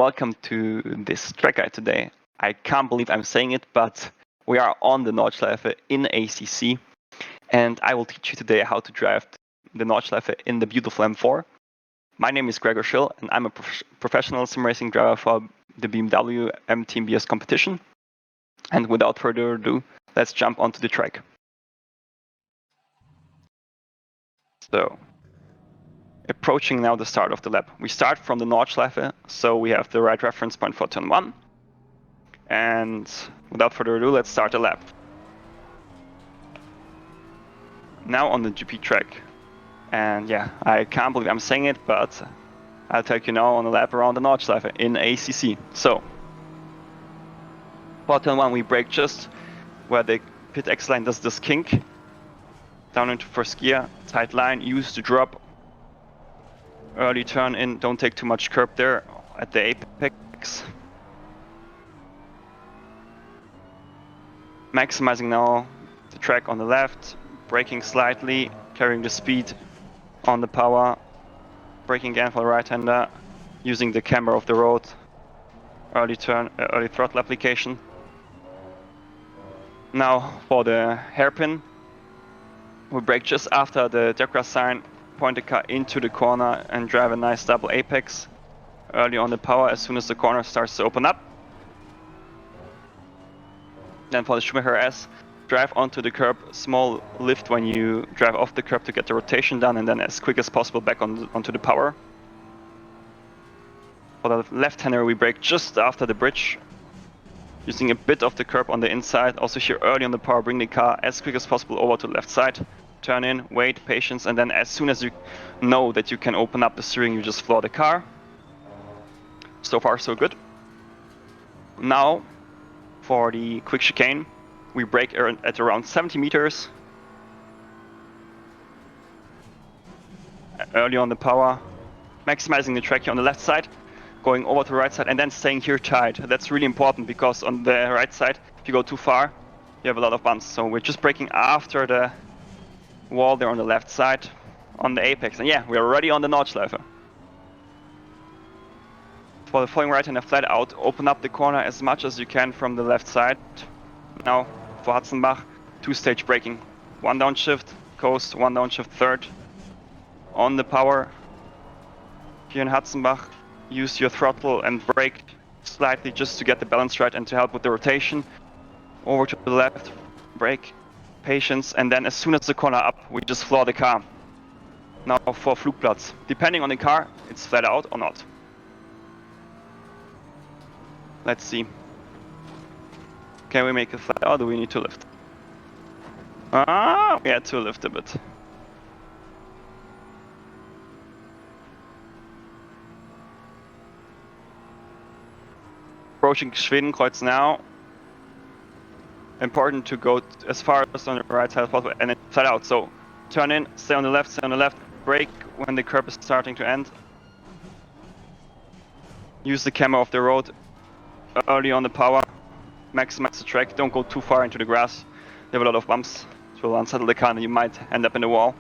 welcome to this track guide today. I can't believe I'm saying it, but we are on the Nordschleife in ACC, and I will teach you today how to drive the Nordschleife in the beautiful M4. My name is Gregor Schill, and I'm a professional sim racing driver for the BMW M4 Competizione. And without further ado, let's jump onto the track. So, approaching now the start of the lap. We start from the Nordschleife, so we have the right reference point for turn 1. And without further ado, let's start the lap. Now on the GP track. And yeah, I can't believe I'm saying it, but I'll take you now on a lap around the Nordschleife in ACC. So, for turn 1 we brake just where the pit X line does this kink. Down into first gear, tight line, use the drop. Early turn in, don't take too much curb there at the apex. Maximizing now the track on the left, braking slightly, carrying the speed on the power, braking again for the right-hander, using the camber of the road, early turn, early throttle application. Now for the hairpin, we brake just after the zebra sign, point the car into the corner and drive a nice double apex early on the power as soon as the corner starts to open up. Then for the Schumacher S, drive onto the curb, small lift when you drive off the curb to get the rotation done, and then as quick as possible back onto the power. For the left-hander we brake just after the bridge, using a bit of the curb on the inside. Also here early on the power, bring the car as quick as possible over to the left side. Turn in, wait, patience, and then as soon as you know that you can open up the steering, you just floor the car. So far so good. Now for the quick chicane, we brake at around 70 meters. Early on the power, maximizing the track here on the left side, going over to the right side and then staying here tight. That's really important because on the right side, if you go too far, you have a lot of bumps. So we're just braking after the wall there on the left side on the apex. And yeah, we're already on the Nordschleife. For the following right-hander flat out, open up the corner as much as you can from the left side. Now for Hatzenbach, 2-stage braking. 1 downshift, coast, 1 downshift, third. On the power, here in Hatzenbach, use your throttle and brake slightly just to get the balance right and to help with the rotation. Over to the left, brake, patience, and then as soon as the corner up, we just floor the car. Now for Flugplatz. Depending on the car, it's flat out or not. Let's see. Can we make it flat out or do we need to lift? We had to lift a bit. Approaching Schwedenkreuz now. Important to go as far as on the right side as possible and then flat out. So turn in, stay on the left, brake when the curb is starting to end. Use the camber of the road early on the power. Maximize the track, don't go too far into the grass. You have a lot of bumps. It will unsettle the car and you might end up in the wall.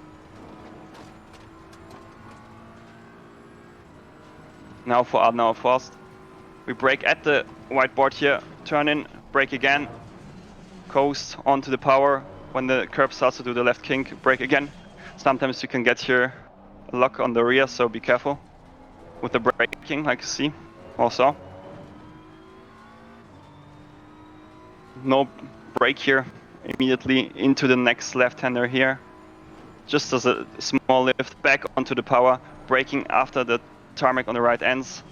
Now for Adenauer Forst. We brake at the whiteboard here, turn in, brake again, coast onto the power. When the curb starts to do the left kink, brake again. Sometimes you can get here a lock on the rear, so be careful with the braking, like you see also. No brake here, immediately into the next left-hander here. Just as a small lift back onto the power, braking after the tarmac on the right ends.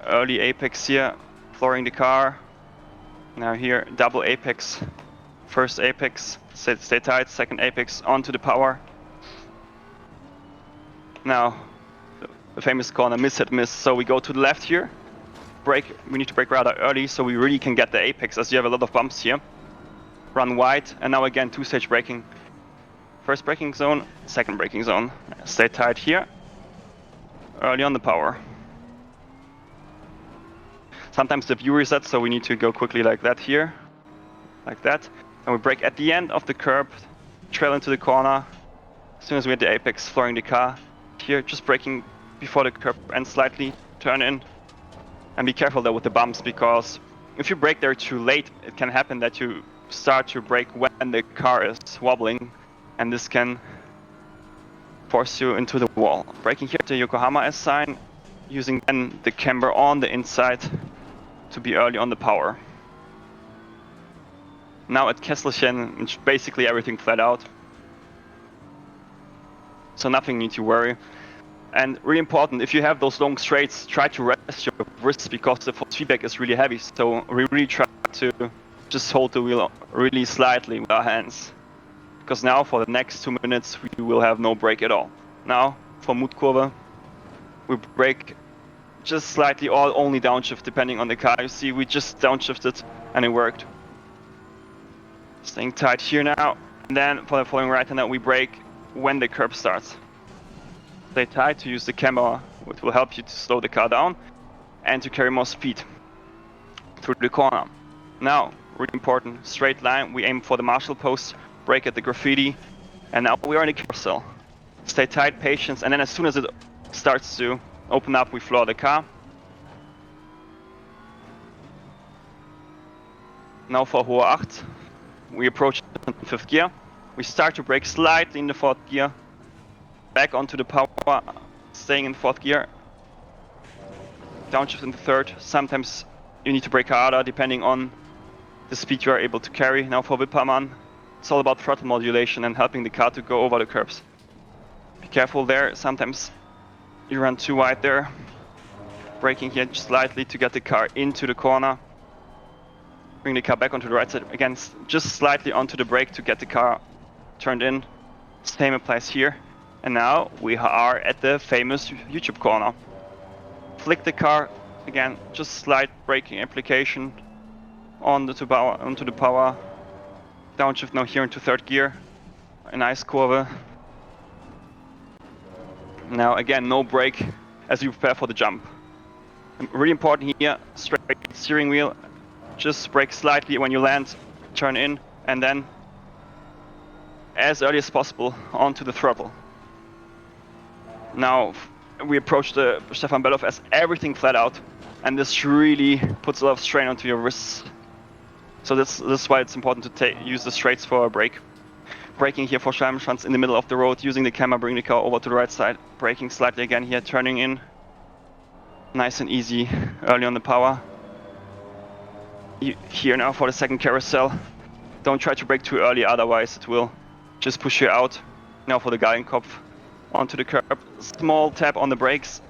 Early apex here, flooring the car. Now here, double apex. First apex, stay tight, second apex, onto the power. Now, the famous corner, miss hit miss. So we go to the left here. Brake, we need to brake rather early so we really can get the apex as you have a lot of bumps here. Run wide, and now again 2-stage braking. First braking zone, second braking zone. Stay tight here. Early on the power. Sometimes the view resets, so we need to go quickly like that here. Like that. And we brake at the end of the curb, trail into the corner. As soon as we hit the apex, flooring the car. Here, just braking before the curb ends slightly, turn in. And be careful though with the bumps, because if you brake there too late, it can happen that you start to brake when the car is wobbling, and this can force you into the wall. Braking here at the Yokohama S sign, using then the camber on the inside to be early on the power. Now at Kesselchen, it's basically everything flat out, so nothing need to worry. And really important, if you have those long straights, try to rest your wrists, because the force feedback is really heavy, so we really try to just hold the wheel really slightly with our hands. Because now for the next 2 minutes we will have no brake at all. Now for Mutkurve, we brake just slightly, or only downshift depending on the car. You see, we just downshifted and it worked. Staying tight here now, and then for the following right-hander we brake when the curb starts. Stay tight to use the camber, which will help you to slow the car down and to carry more speed through the corner. Now, really important, straight line, we aim for the Marshall post, brake at the graffiti, and now we are in the carousel. Stay tight, patience, and then as soon as it starts to open up, we floor the car. Now for Hohe 8, we approach in 5th gear. We start to brake slightly in the 4th gear, back onto the power, staying in 4th gear, downshift in the 3rd. Sometimes you need to brake harder depending on the speed you are able to carry. Now for Wippermann, it's all about throttle modulation and helping the car to go over the curbs. Be careful there, sometimes you run too wide there. Braking here just slightly to get the car into the corner. Bring the car back onto the right side, again just slightly onto the brake to get the car turned in. Same applies here. And now we are at the famous YouTube corner. Flick the car, again just slight braking application onto the power. Downshift now here into 3rd gear. A nice curve. Now again, no brake as you prepare for the jump. And really important here, straight steering wheel. Just brake slightly when you land, turn in, and then as early as possible onto the throttle. Now we approach the Stefan Bellof as everything flat out, and this really puts a lot of strain onto your wrists. So this is why it's important to use the straights for a brake. Braking here for Scheibenschwanz in the middle of the road, using the camera, bring the car over to the right side. Braking slightly again here, turning in. Nice and easy, early on the power. Here now for the 2nd carousel. Don't try to brake too early, otherwise it will just push you out. Now for the Gallenkopf, onto the curb. Small tap on the brakes.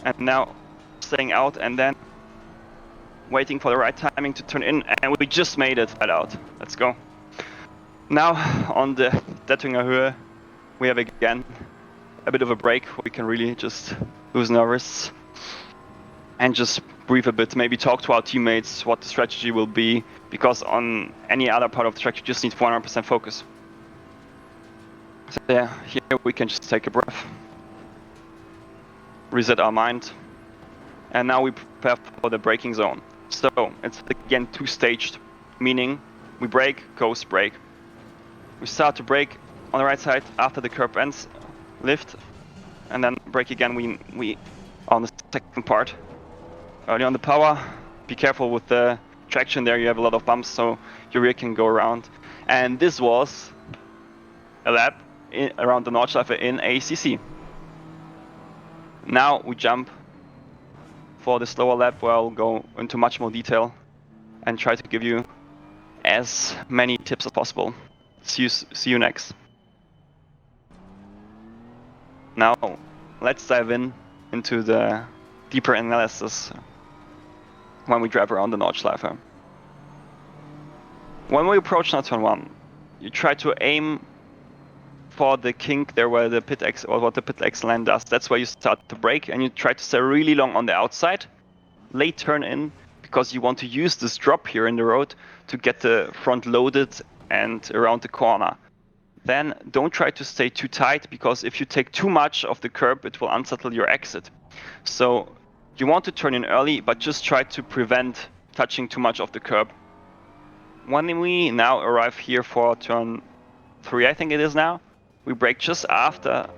And now staying out and then waiting for the right timing to turn in. And we just made it flat out. Let's go. Now on the Dettinger Höhe, we have again a bit of a break. We can really just loosen our wrists and just breathe a bit, maybe talk to our teammates what the strategy will be, because on any other part of the track you just need 100% focus. So yeah, here we can just take a breath, reset our mind, and now we prepare for the braking zone. So it's again 2-staged, meaning we brake, coast, brake. We start to brake on the right side after the curb ends, lift, and then brake again. We on the 2nd part. Early on the power, be careful with the traction there, you have a lot of bumps, so your rear can go around. And this was a lap around the Nordschleife in ACC. Now we jump for the slower lap, where I'll go into much more detail and try to give you as many tips as possible. See you next. Now let's dive into the deeper analysis when we drive around the Nordschleife. When we approach now turn 1, you try to aim for the kink there where the pit X, or what the pit X line does. That's where you start to brake, and you try to stay really long on the outside, late turn in, because you want to use this drop here in the road to get the front loaded and around the corner. Then don't try to stay too tight, because if you take too much of the curb, it will unsettle your exit. So you want to turn in early, but just try to prevent touching too much of the curb. When we now arrive here for turn 3, I think it is now, we brake just after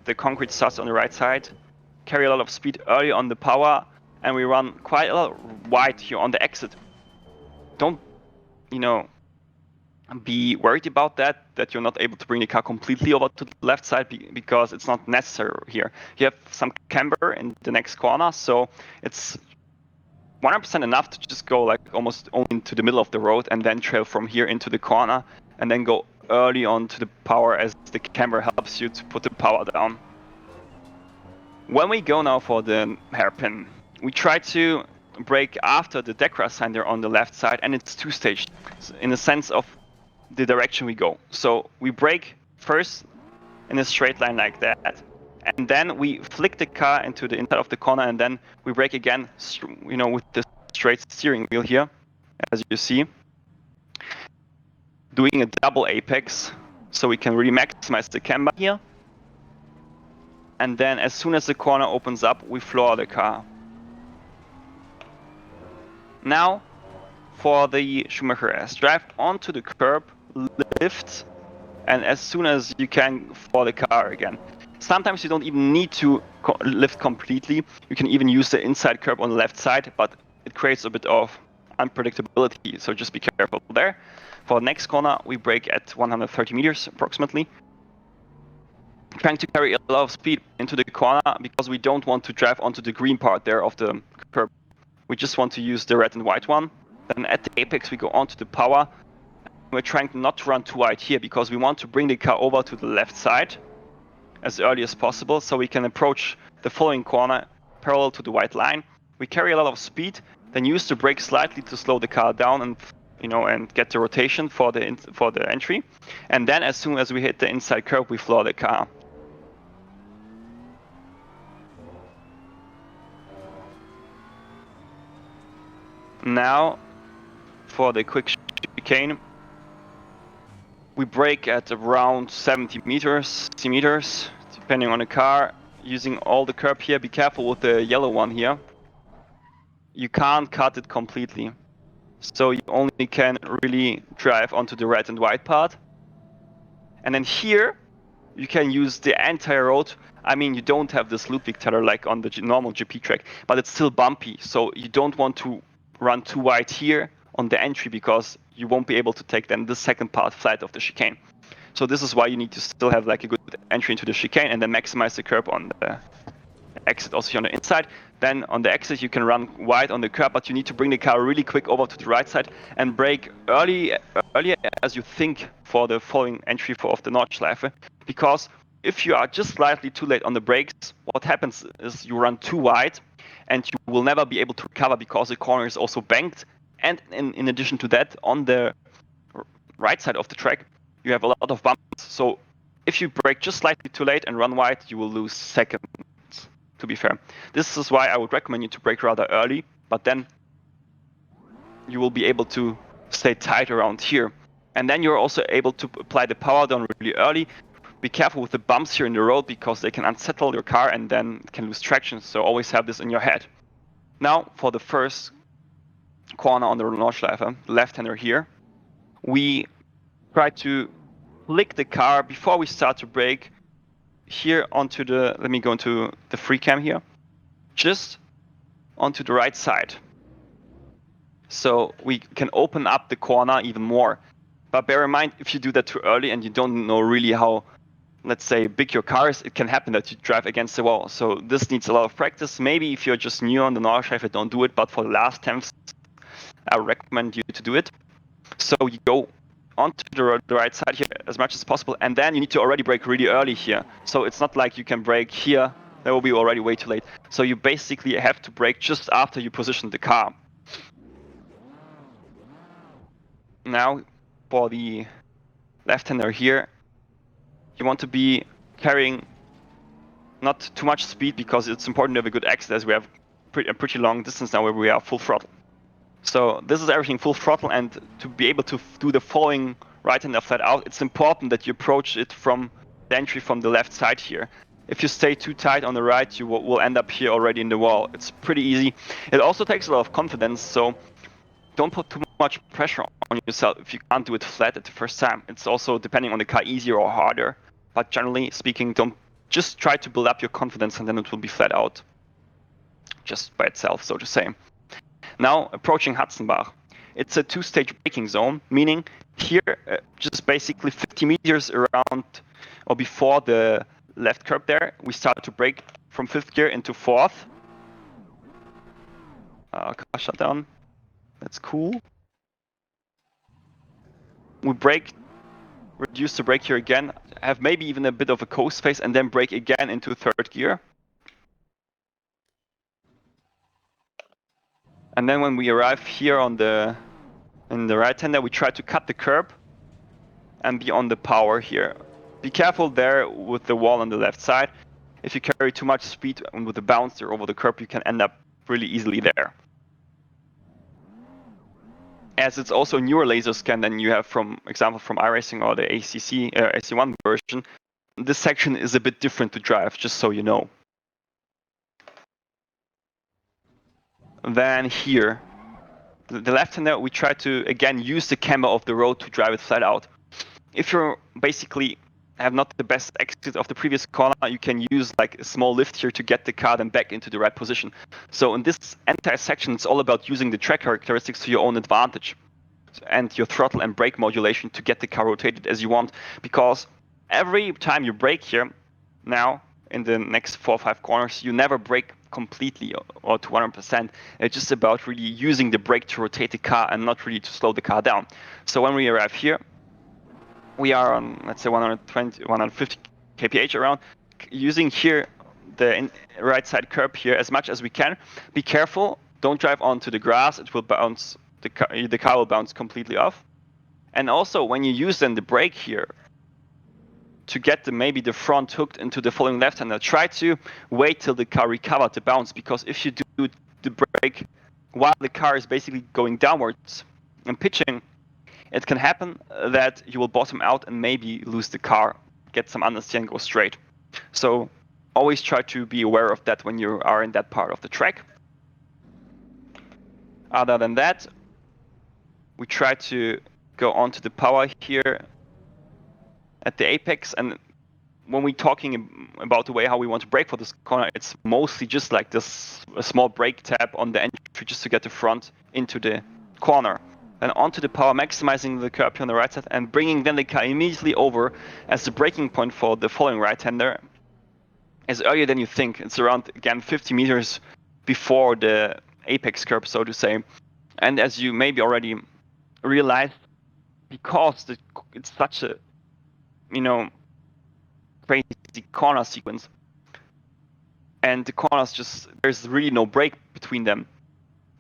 the concrete starts on the right side, carry a lot of speed early on the power, and we run quite a lot wide here on the exit. Don't, you know, be worried about that you're not able to bring the car completely over to the left side because it's not necessary here. You have some camber in the next corner, so it's 100% enough to just go like almost only into the middle of the road and then trail from here into the corner and then go early on to the power as the camber helps you to put the power down. When we go now for the hairpin, we try to brake after the DECRA sign there on the left side, and it's two-staged in the sense of the direction we go. So we brake first in a straight line like that, and then we flick the car into the inside of the corner, and then we brake again, you know, with the straight steering wheel here, as you see, doing a double apex, so we can really maximize the camber here. And then as soon as the corner opens up, we floor the car. Now, for the Schumacher S, drive onto the curb, lift, and as soon as you can, floor the car again. Sometimes you don't even need to lift completely. You can even use the inside curb on the left side, but it creates a bit of unpredictability, so just be careful there. For the next corner, we brake at 130 meters approximately. Trying to carry a lot of speed into the corner because we don't want to drive onto the green part there of the curb. We just want to use the red and white one. Then at the apex we go onto the power. We're trying not to run too wide here because we want to bring the car over to the left side as early as possible so we can approach the following corner parallel to the white line. We carry a lot of speed, then use the brake slightly to slow the car down and and get the rotation for the entry. And then as soon as we hit the inside curb, we floor the car. Now, for the quick chicane, we brake at around 70 meters, depending on the car, using all the curb here. Be careful with the yellow one here. You can't cut it completely, so you only can really drive onto the red and white part. And then here, you can use the entire road. I mean, you don't have this Ludwig tether like on the normal GP track, but it's still bumpy, so you don't want to run too wide here on the entry because you won't be able to take then the second part flat of the chicane. So this is why you need to still have like a good entry into the chicane and then maximize the curb on the exit also here on the inside. Then on the exit you can run wide on the curb, but you need to bring the car really quick over to the right side and brake early as you think for the following entry of the Nordschleife. Because if you are just slightly too late on the brakes, what happens is you run too wide and you will never be able to recover because the corner is also banked. And in addition to that, on the right side of the track, you have a lot of bumps. So if you brake just slightly too late and run wide, you will lose seconds, to be fair. This is why I would recommend you to brake rather early, but then you will be able to stay tight around here. And then you're also able to apply the power down really early. Be careful with the bumps here in the road because they can unsettle your car and then can lose traction. So always have this in your head. Now for the first corner on the Nordschleife, left-hander here, we try to flick the car before we start to brake here onto the, let me go into the free cam here, just onto the right side. So we can open up the corner even more. But bear in mind, if you do that too early and you don't know really how, let's say, big your car is, it can happen that you drive against the wall. So this needs a lot of practice. Maybe if you're just new on the Nordschleife, don't do it, but for the last attempts, I recommend you to do it. So you go onto the right side here as much as possible, and then you need to already brake really early here. So it's not like you can brake here, that will be already way too late. So you basically have to brake just after you position the car. Now, for the left-hander here, you want to be carrying not too much speed because it's important to have a good exit as we have a pretty long distance now where we are full throttle. So this is everything full throttle, and to be able to do the following right-hander flat out, it's important that you approach it from the entry from the left side here. If you stay too tight on the right, you will end up here already in the wall. It's pretty easy. It also takes a lot of confidence, so don't put too much pressure on yourself if you can't do it flat at the first time. It's also, depending on the car, easier or harder. But generally speaking, don't just try to build up your confidence and then it will be flat out. just by itself, so to say. Now approaching Hatzenbach. It's a two-stage braking zone, meaning here just basically 50 meters around or before the left curb there, we start to brake from 5th gear into 4th. Car shut down. That's cool. We brake, reduce the brake here again, have maybe even a bit of a coast phase, and then brake again into 3rd gear. And then when we arrive here on in the right-hander, we try to cut the curb and be on the power here. Be careful there with the wall on the left side. If you carry too much speed and with the bouncer over the curb, you can end up really easily there. As it's also a newer laser scan than you have, from example, from iRacing or the ACC AC1 version, this section is a bit different to drive, just so you know. Then here, the left-hander, we try to again use the camber of the road to drive it flat out. If you're basically have not the best exit of the previous corner, you can use like a small lift here to get the car then back into the right position. So in this entire section, it's all about using the track characteristics to your own advantage and your throttle and brake modulation to get the car rotated as you want. Because every time you brake here, now in the next 4 or 5 corners, you never brake completely or to 100%. It's just about really using the brake to rotate the car and not really to slow the car down. So when we arrive here, we are on, let's say, 120, 150 kph around, using here the right side curb here as much as we can. Be careful, don't drive onto the grass, it will bounce, the car will bounce completely off. And also when you use then the brake here to get maybe the front hooked into the following left-hander, try to wait till the car recovered the bounce, because if you do the brake while the car is basically going downwards and pitching, it can happen that you will bottom out and maybe lose the car, get some understeer and go straight. So always try to be aware of that when you are in that part of the track. Other than that, we try to go on to the power here at the apex. And when we're talking about the way how we want to brake for this corner, it's mostly just like this, a small brake tab on the entry just to get the front into the corner. Then onto the power, maximizing the curb here on the right side and bringing then the car immediately over as the braking point for the following right-hander is earlier than you think. It's around, again, 50 meters before the apex curb, so to say. And as you maybe already realized, because it's such a, crazy corner sequence, and the corners just, there's really no break between them.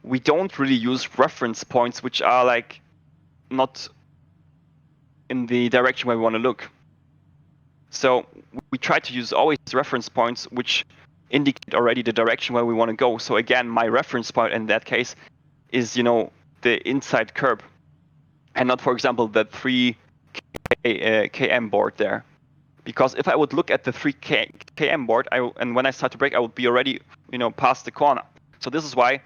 We don't really use reference points which are like not in the direction where we want to look. So we try to use always reference points which indicate already the direction where we want to go. So again, my reference point in that case is, the inside curb, and not, for example, the 3 km board there. Because if I would look at the 3 km board, and when I start to brake, I would be already, past the corner. So this is why,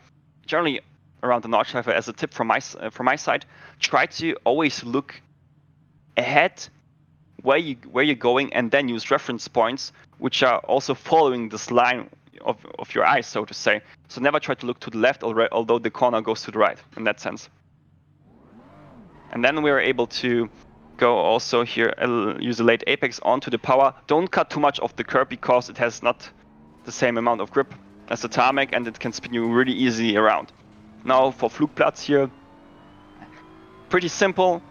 generally around the Nordschleife, as a tip from my side, try to always look ahead where you're going, and then use reference points which are also following this line of your eyes, so to say. So never try to look to the left, although the corner goes to the right in that sense. And then we're able to go also here, use a late apex onto the power. Don't cut too much off the curb because it has not the same amount of grip as the tarmac, and it can spin you really easily around. Now for Flugplatz here, pretty simple.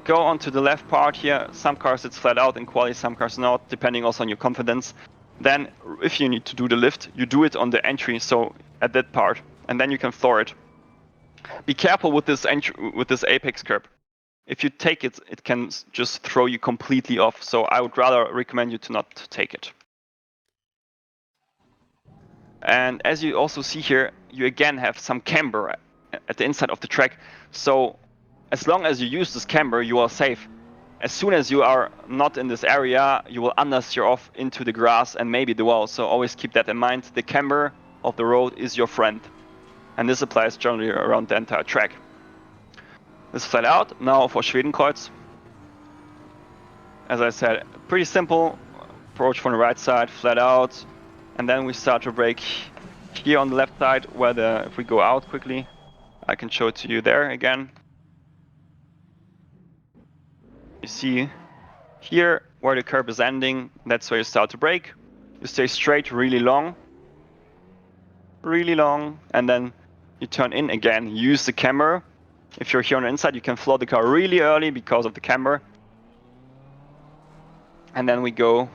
Go onto the left part here. Some cars it's flat out in quali, some cars not, depending also on your confidence. Then if you need to do the lift, you do it on the entry, so at that part, and then you can floor it. Be careful with this apex curb. If you take it, it can just throw you completely off. So I would rather recommend you to not take it. And as you also see here, you again have some camber at the inside of the track. So as long as you use this camber, you are safe. As soon as you are not in this area, you will understeer off into the grass and maybe the wall. So always keep that in mind. The camber of the road is your friend. And this applies generally around the entire track. This flat out. Now for Schwedenkreuz. As I said, pretty simple. Approach from the right side, flat out. And then we start to brake here on the left side where if we go out quickly, I can show it to you there again. You see here where the curb is ending, that's where you start to brake. You stay straight really long, and then you turn in again, use the camber. If you're here on the inside, you can floor the car really early because of the camber. And then we go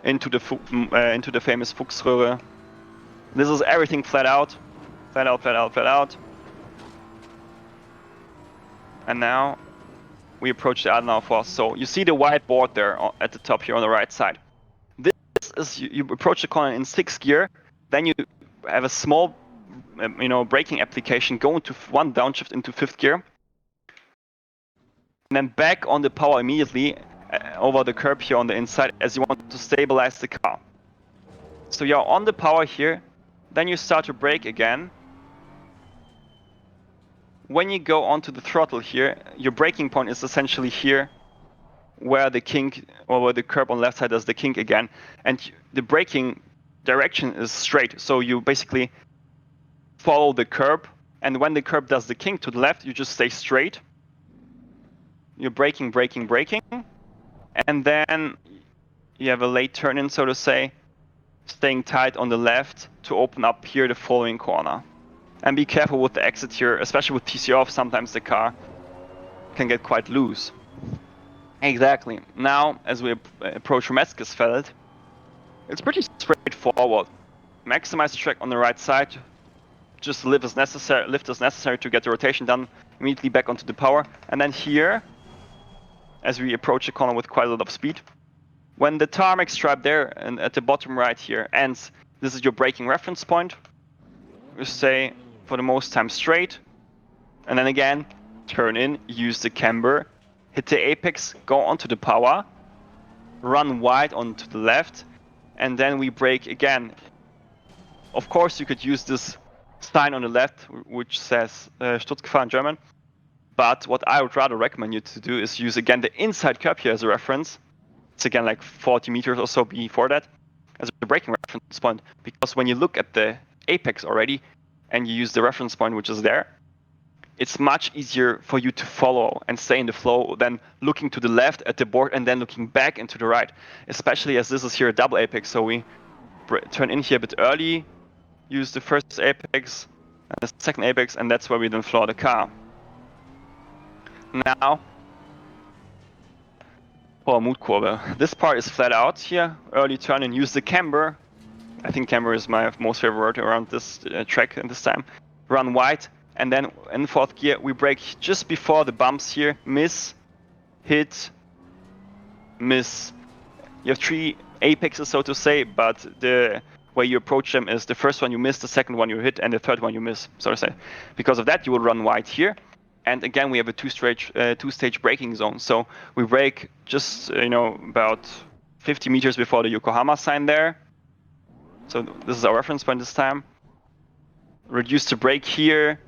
into the famous Fuchsröhre. This is everything flat out. And now we approach the Adenauer Force. So you see the white board there at the top here on the right side. This is, you approach the corner in 6th gear, then you have a small, braking application, go into one downshift into 5th gear, and then back on the power immediately over the curb here on the inside as you want to stabilize the car. So you're on the power here, then you start to brake again. When you go onto the throttle here, your braking point is essentially here where the kink, or where the curb on the left side does the kink again, and the braking direction is straight, so you basically follow the curb, and when the curb does the kink to the left, you just stay straight. You're braking, and then you have a late turn in, so to say, staying tight on the left to open up here the following corner. And be careful with the exit here, especially with TC off, sometimes the car can get quite loose. Exactly. Now, as we approach Metzgesfeld, it's pretty straightforward. Maximize the track on the right side, just lift as necessary to get the rotation done, immediately back onto the power. And then here, as we approach the corner with quite a lot of speed, when the tarmac stripe there and at the bottom right here ends, this is your braking reference point. You stay for the most time straight, and then again, turn in, use the camber, hit the apex, go onto the power, run wide onto the left, and then we brake again. Of course, you could use this sign on the left, which says Stutzgefahr in German, but what I would rather recommend you to do is use again the inside curb here as a reference. It's again like 40 meters or so before that as a braking reference point, because when you look at the apex already and you use the reference point which is there, it's much easier for you to follow and stay in the flow than looking to the left at the board and then looking back into the right, especially as this is here a double apex. So we turn in here a bit early, use the first apex and the second apex, and that's where we then floor the car. Now, for Mutkurve. This part is flat out here, early turn and use the camber. I think camber is my most favorite word around this track and this time. Run wide, and then in 4th gear we brake just before the bumps here. Miss, hit, miss. You have 3 apexes, so to say, but the way you approach them is the first one you miss, the second one you hit, and the third one you miss, so to say. Because of that, you will run wide here. And again, we have a two-stage braking zone. So we brake just, about 50 meters before the Yokohama sign there. So this is our reference point this time. Reduce the brake here,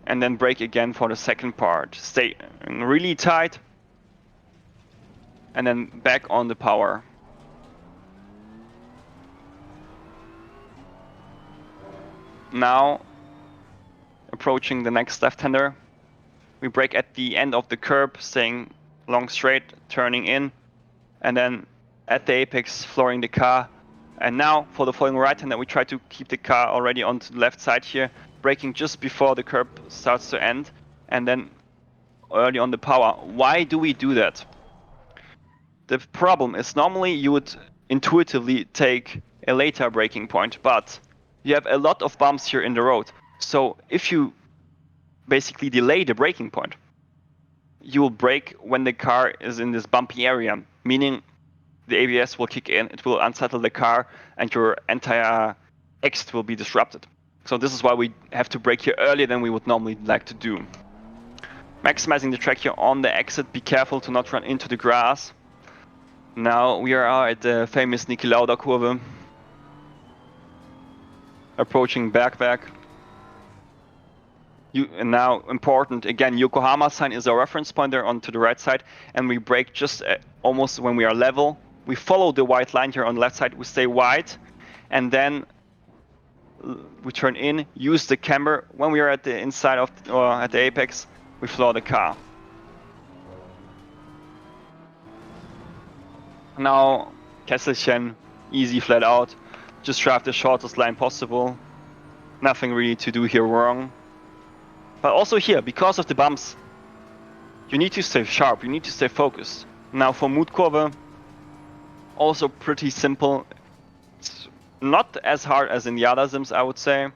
and then brake again for the second part. Stay really tight, and then back on the power. Now, approaching the next left-hander. We brake at the end of the curb, staying long straight, turning in, and then at the apex, flooring the car. And now for the following right-hander, we try to keep the car already onto the left side here, braking just before the curb starts to end, and then early on the power. Why do we do that? The problem is normally you would intuitively take a later braking point, but you have a lot of bumps here in the road. So if you basically delay the braking point, you will brake when the car is in this bumpy area, meaning the ABS will kick in, it will unsettle the car, and your entire exit will be disrupted. So this is why we have to brake here earlier than we would normally like to do. Maximizing the track here on the exit, be careful to not run into the grass. Now we are at the famous Niki Lauda Kurve, approaching Bergwerk. And now important, again, Yokohama sign is our reference point there on to the right side, and we brake just almost when we are level. We follow the white line here on the left side, we stay wide, and then we turn in, use the camber. When we are at the inside of, or at the apex, we floor the car. Now, Kesselchen, easy flat out. Just drive the shortest line possible. Nothing really to do here wrong. But also here, because of the bumps, you need to stay sharp, you need to stay focused. Now for Mutkurve, also pretty simple. It's not as hard as in the other sims, I would say.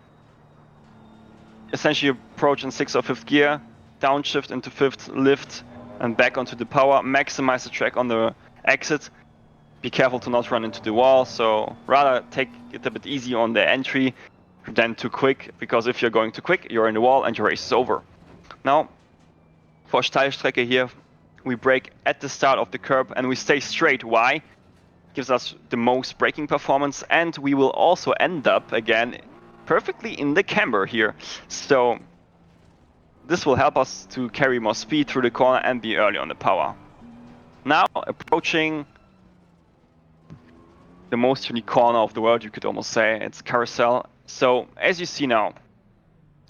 Essentially approach in 6th or 5th gear, downshift into 5th, lift, and back onto the power. Maximize the track on the exit. Be careful to not run into the wall, so rather take it a bit easy on the entry than too quick, because if you're going too quick, you're in the wall and your race is over. Now, for Steilstrecke here, we brake at the start of the curb and we stay straight. Why? Gives us the most braking performance, and we will also end up again perfectly in the camber here. So this will help us to carry more speed through the corner and be early on the power. Now approaching the most unique corner of the world, you could almost say. It's Carousel. So as you see now,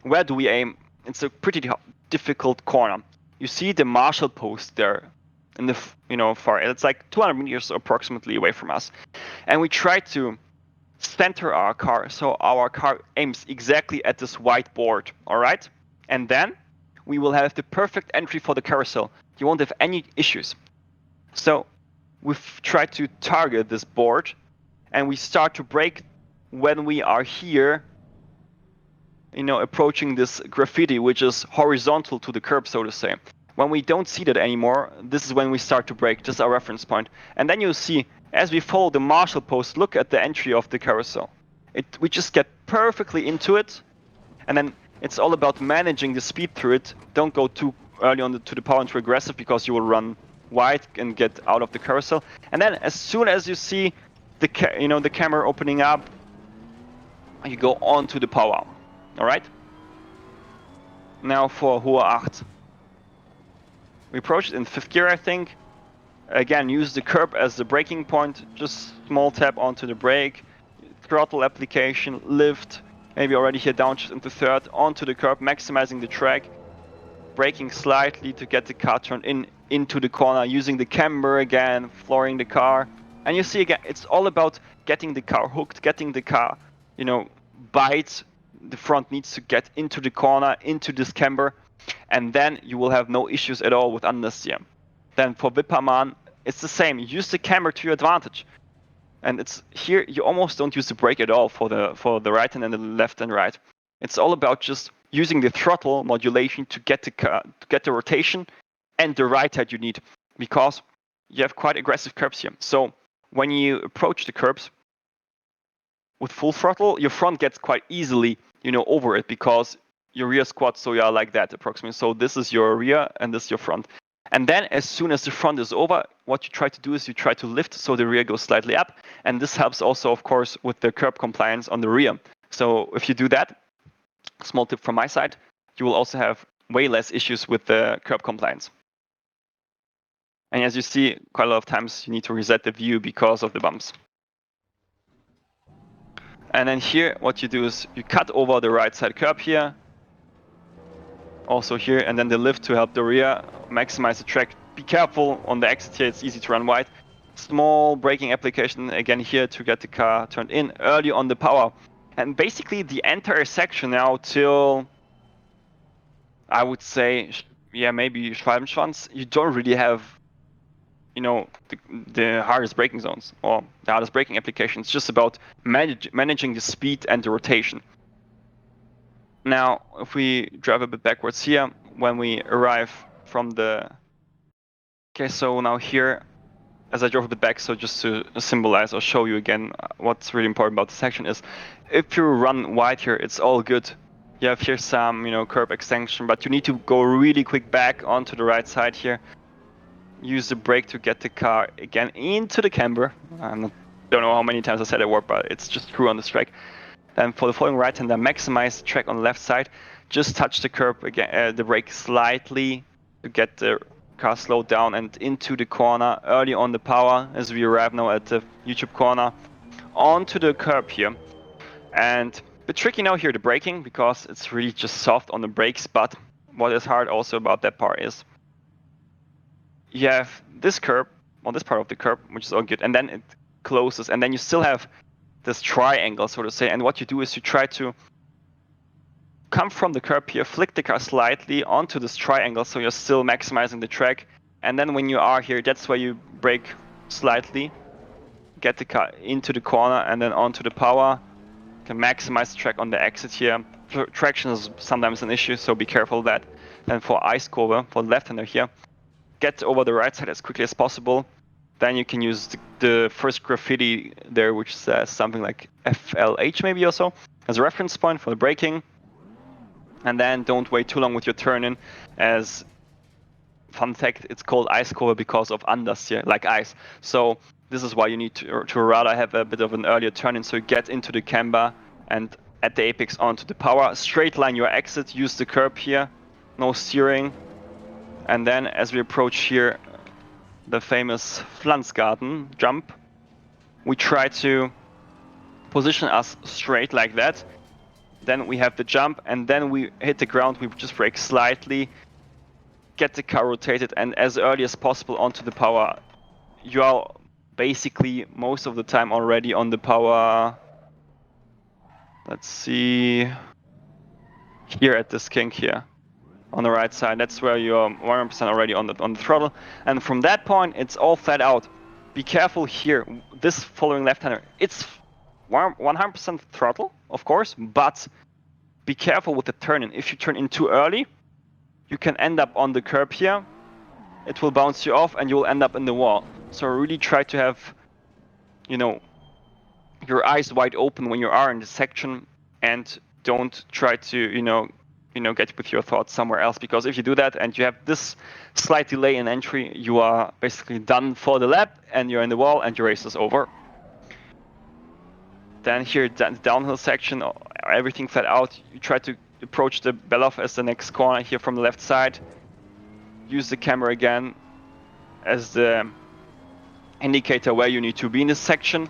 where do we aim? It's a pretty difficult corner. You see the marshal post there in the far. It's like 200 meters approximately away from us, and we try to center our car so our car aims exactly at this white board. All right, and then we will have the perfect entry for the carousel. You won't have any issues. So we've tried to target this board, and we start to brake when we are here, approaching this graffiti, which is horizontal to the curb, so to say. When we don't see that anymore, this is when we start to brake, just our reference point. And then you'll see, as we follow the marshal post, look at the entry of the carousel. We just get perfectly into it, and then it's all about managing the speed through it. Don't go too early to the power and too aggressive, because you will run wide and get out of the carousel. And then as soon as you see the camera opening up, you go on to the power. All right. Now for Hohe 8. We approach it in 5th gear, I think. Again, use the curb as the braking point. Just small tap onto the brake, throttle application, lift. Maybe already here downshift into 3rd, onto the curb, maximizing the track. Braking slightly to get the car turned into the corner, using the camber again, flooring the car. And you see again, it's all about getting the car hooked, getting the car, bite. The front needs to get into the corner, into this camber, and then you will have no issues at all with understeer. Then for Wippermann, it's the same. Use the camber to your advantage. And it's here you almost don't use the brake at all for the right hand and the left and right. It's all about just using the throttle modulation to get the rotation and the right hand you need, because you have quite aggressive curbs here. So when you approach the curbs with full throttle, your front gets quite easily over it, because your rear squats, so you are like that approximately. So this is your rear and this is your front. And then as soon as the front is over, what you try to do is you try to lift so the rear goes slightly up. And this helps also, of course, with the curb compliance on the rear. So if you do that, small tip from my side, you will also have way less issues with the curb compliance. And as you see, quite a lot of times you need to reset the view because of the bumps. And then here, what you do is you cut over the right side curb here, also here, and then the lift to help the rear, maximize the track. Be careful on the exit here, it's easy to run wide. Small braking application again here to get the car turned in early on the power. And basically the entire section now till, I would say, maybe Schwalbenschwanz, you don't really have the hardest braking zones or the hardest braking application. It's just about managing the speed and the rotation. Now, if we drive a bit backwards here, when we arrive from the... Okay, so now here, as I drove a bit back, so just to symbolize or show you again what's really important about the section is, if you run wide here, it's all good. You have here some, curb extension, but you need to go really quick back onto the right side here. Use the brake to get the car again into the camber. I don't know how many times I said that word, but it's just true on this track. Then for the following right hander, maximize the track on the left side. Just touch the curb again, the brake slightly to get the car slowed down and into the corner early on the power, as we arrive now at the YouTube corner, onto the curb here. And bit tricky now here, the braking, because it's really just soft on the brakes, but what is hard also about that part is you have this curb, on this part of the curb, which is all good, and then it closes, and then you still have this triangle, so to say, and what you do is you try to come from the curb here, flick the car slightly onto this triangle, so you're still maximizing the track, and then when you are here, that's where you brake slightly, get the car into the corner, and then onto the power, can maximize the track on the exit here. Traction is sometimes an issue, so be careful of that. And for ice cover, for the left-hander here, get over the right side as quickly as possible. Then you can use the first graffiti there, which says something like FLH maybe or so, as a reference point for the braking. And then don't wait too long with your turn-in, as fun fact, it's called ice cover because of understeer, like ice. So this is why you need to rather have a bit of an earlier turn-in, so you get into the camber and at the apex onto the power. Straight line your exit, use the curb here, no steering. And then as we approach here, the famous Pflanzgarten jump, we try to position us straight like that. Then we have the jump, and then we hit the ground, we just brake slightly, get the car rotated, and as early as possible onto the power. You are basically most of the time already on the power. Let's see, here at this kink here on the right side, that's where you're 100% already on the throttle, and from that point it's all flat out. Be careful here, this following left-hander, it's 100% throttle, of course, but be careful with the turn-in. If you turn in too early, you can end up on the curb here, it will bounce you off and you'll end up in the wall. So really try to have, you know, your eyes wide open when you are in the section, and don't try to, you know, get with your thoughts somewhere else, because if you do that and you have this slight delay in entry, you are basically done for the lap and you're in the wall and your race is over. Then here, downhill section, everything flat out. You try to approach the Beloff as the next corner here from the left side. Use the camera again as the indicator where you need to be in this section.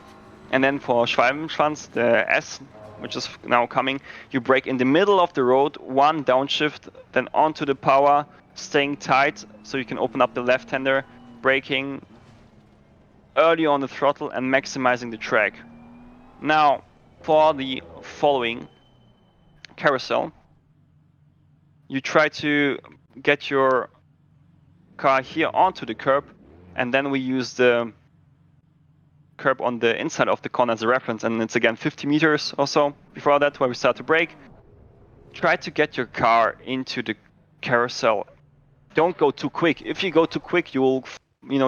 And then for Schwalbenschwanz, the S, which is now coming, you brake in the middle of the road, one downshift, then onto the power, staying tight so you can open up the left-hander, braking early on the throttle and maximizing the track. Now, for the following carousel, you try to get your car here onto the curb, and then we use the curb on the inside of the corner as a reference, and it's again 50 meters or so before that where we start to brake. Try to get your car into the carousel. Don't go too quick. If you go too quick, you will,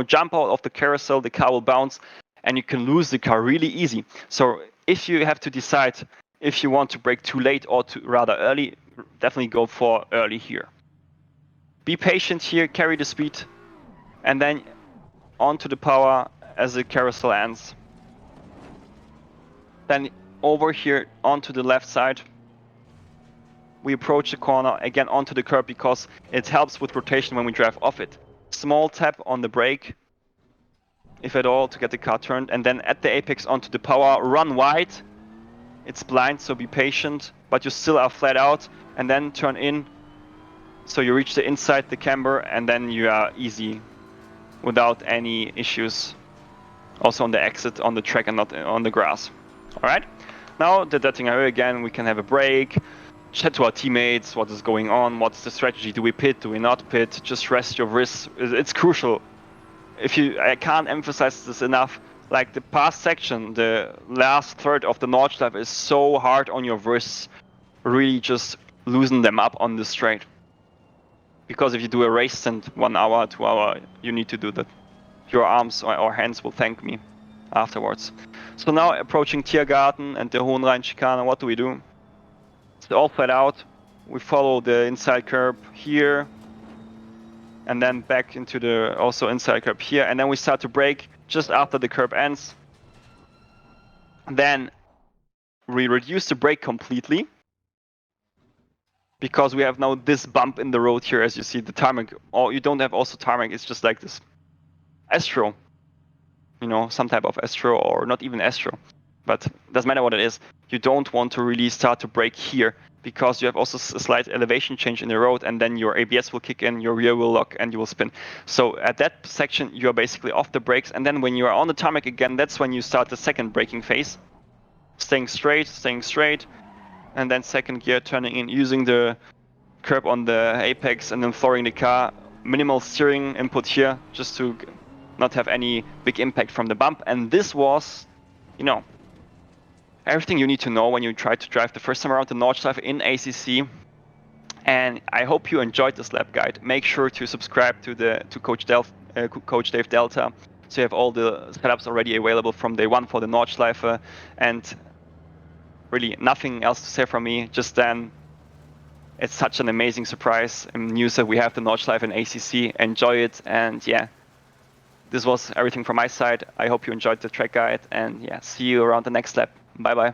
jump out of the carousel, the car will bounce, and you can lose the car really easy. So if you have to decide if you want to brake too late or too rather early, definitely go for early here. Be patient here, carry the speed, and then onto the power as the carousel ends. Then over here onto the left side, we approach the corner, again onto the curb because it helps with rotation when we drive off it. Small tap on the brake, if at all, to get the car turned, and then at the apex onto the power, run wide. It's blind, so be patient, but you still are flat out, and then turn in so you reach the inside, the camber, and then you are easy without any issues. Also on the exit, on the track and not on the grass. Alright, now the Döttinger again, we can have a break, chat to our teammates, what is going on, what's the strategy, do we pit, do we not pit, just rest your wrists, it's crucial. I can't emphasize this enough, like the past section, the last third of the Nordschleife is so hard on your wrists, really just loosen them up on the straight. Because if you do a race stand 1 hour, 2 hour, you need to do that. Your arms or hands will thank me afterwards. So now approaching Tiergarten and the Hohenrhein chicane, what do we do? It's all flat out. We follow the inside curb here, and then back into the also inside curb here, and then we start to brake just after the curb ends. Then we reduce the brake completely, because we have now this bump in the road here, as you see, the tarmac, or you don't have also tarmac, it's just like this Astro, some type of Astro, or not even Astro. but it doesn't matter what it is. You don't want to really start to brake here, because you have also a slight elevation change in the road, and then your ABS will kick in, your rear will lock, and you will spin. So at that section, you're basically off the brakes, and then when you are on the tarmac again, that's when you start the second braking phase. Staying straight, and then second gear, turning in, using the curb on the apex, and then throwing the car. Minimal steering input here, just to not have any big impact from the bump. And this was, you know, everything you need to know when you try to drive the first time around the Nordschleife in ACC. And I hope you enjoyed this lap guide. Make sure to subscribe to Coach Dave Delta, so you have all the setups already available from day one for the Nordschleife. And really nothing else to say from me. Just then, it's such an amazing surprise and news that we have the Nordschleife in ACC. Enjoy it, and yeah, this was everything from my side. I hope you enjoyed the track guide, and yeah, see you around the next lap. Bye bye.